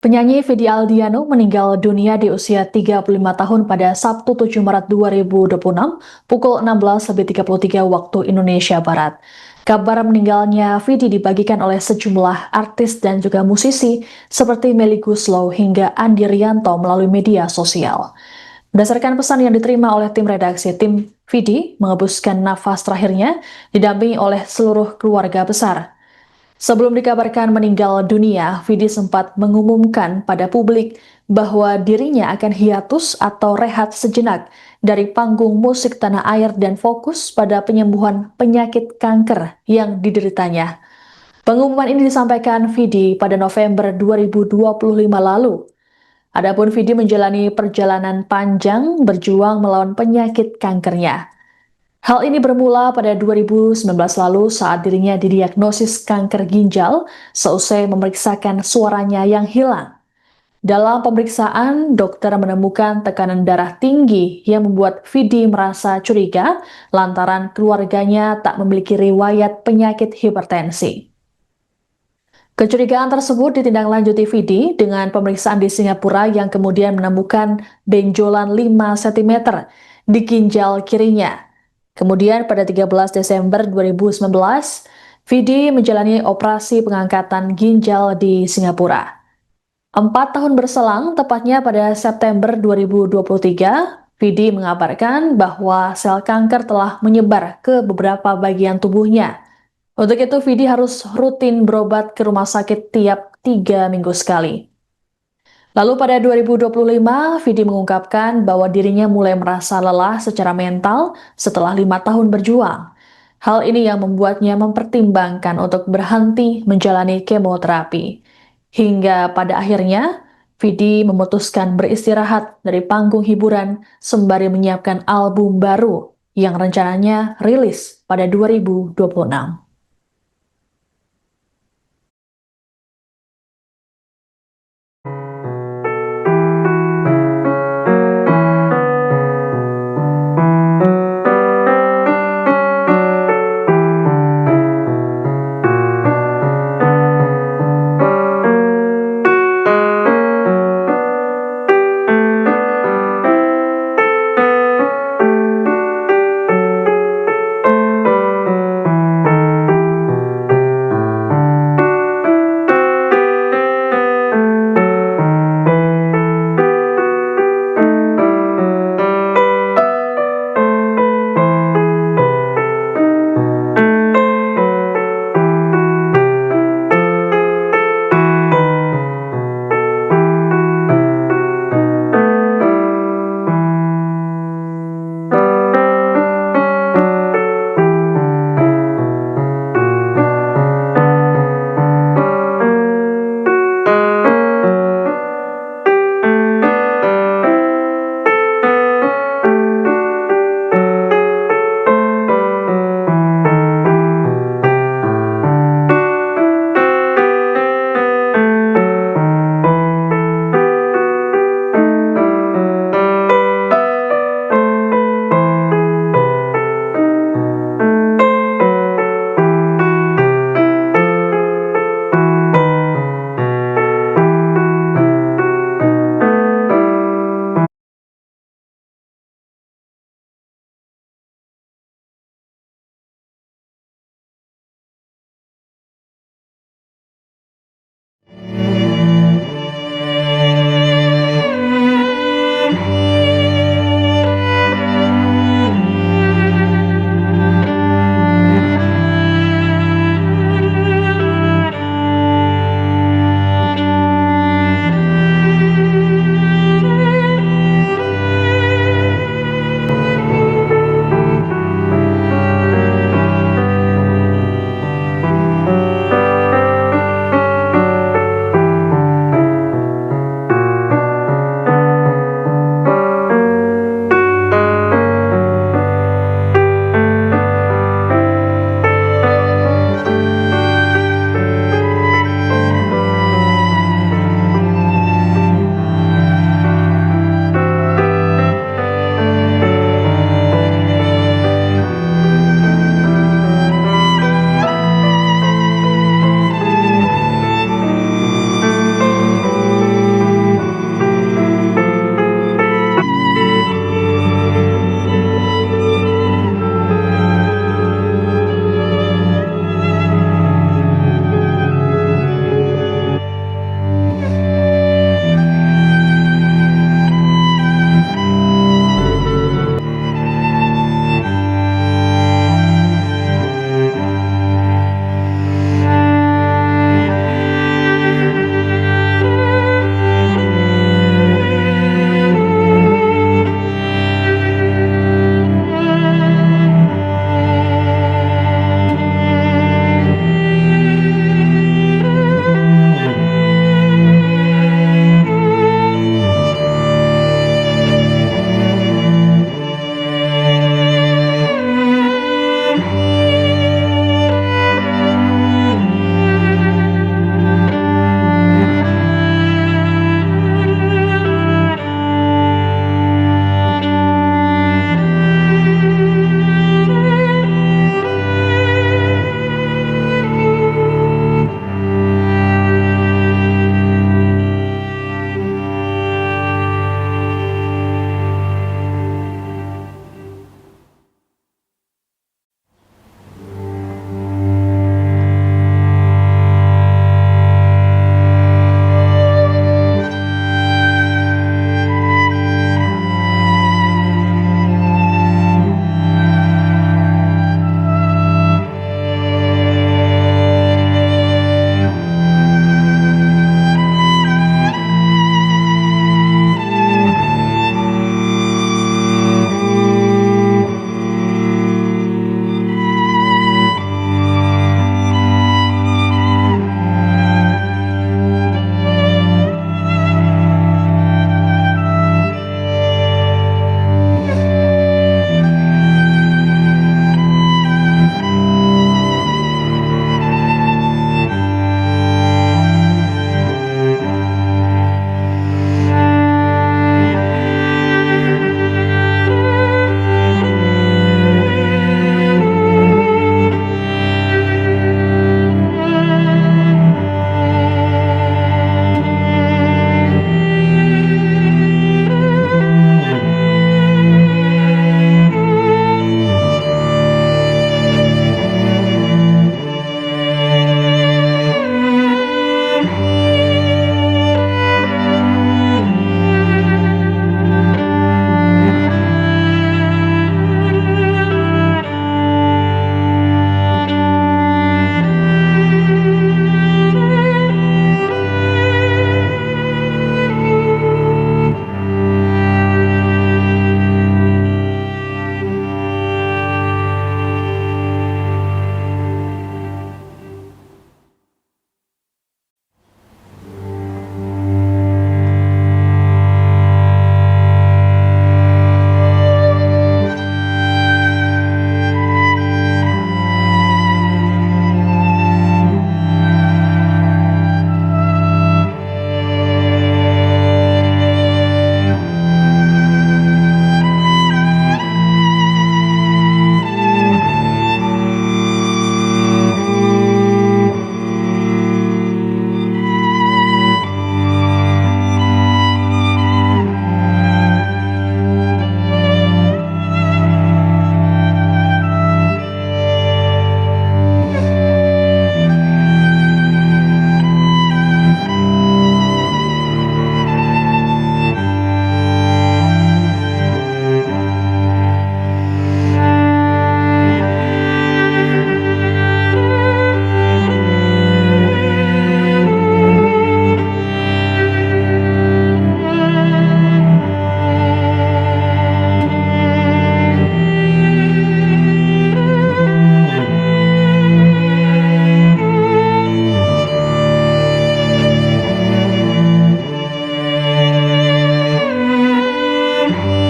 Penyanyi Vidi Aldiano meninggal dunia di usia 35 tahun pada Sabtu 7 Maret 2026 pukul 16.33 waktu Indonesia Barat. Kabar meninggalnya Vidi dibagikan oleh sejumlah artis dan juga musisi seperti Melly Goeslaw hingga Andi Rianto melalui media sosial. Berdasarkan pesan yang diterima oleh tim redaksi, tim Vidi mengembuskan nafas terakhirnya didampingi oleh seluruh keluarga besar. Sebelum dikabarkan meninggal dunia, Vidi sempat mengumumkan pada publik bahwa dirinya akan hiatus atau rehat sejenak dari panggung musik tanah air dan fokus pada penyembuhan penyakit kanker yang dideritanya. Pengumuman ini disampaikan Vidi pada November 2025 lalu. Adapun Vidi menjalani perjalanan panjang berjuang melawan penyakit kankernya. Hal ini bermula pada 2019 lalu saat dirinya didiagnosis kanker ginjal seusai memeriksakan suaranya yang hilang. Dalam pemeriksaan, dokter menemukan tekanan darah tinggi yang membuat Vidi merasa curiga lantaran keluarganya tak memiliki riwayat penyakit hipertensi. Kecurigaan tersebut ditindaklanjuti Vidi dengan pemeriksaan di Singapura yang kemudian menemukan benjolan 5 cm di ginjal kirinya. Kemudian pada 13 Desember 2019, Vidi menjalani operasi pengangkatan ginjal di Singapura. 4 tahun berselang, tepatnya pada September 2023, Vidi mengabarkan bahwa sel kanker telah menyebar ke beberapa bagian tubuhnya. Untuk itu, Vidi harus rutin berobat ke rumah sakit tiap 3 minggu sekali. Lalu pada 2025, Vidi mengungkapkan bahwa dirinya mulai merasa lelah secara mental setelah 5 tahun berjuang. Hal ini yang membuatnya mempertimbangkan untuk berhenti menjalani kemoterapi. Hingga pada akhirnya, Vidi memutuskan beristirahat dari panggung hiburan sembari menyiapkan album baru yang rencananya rilis pada 2026.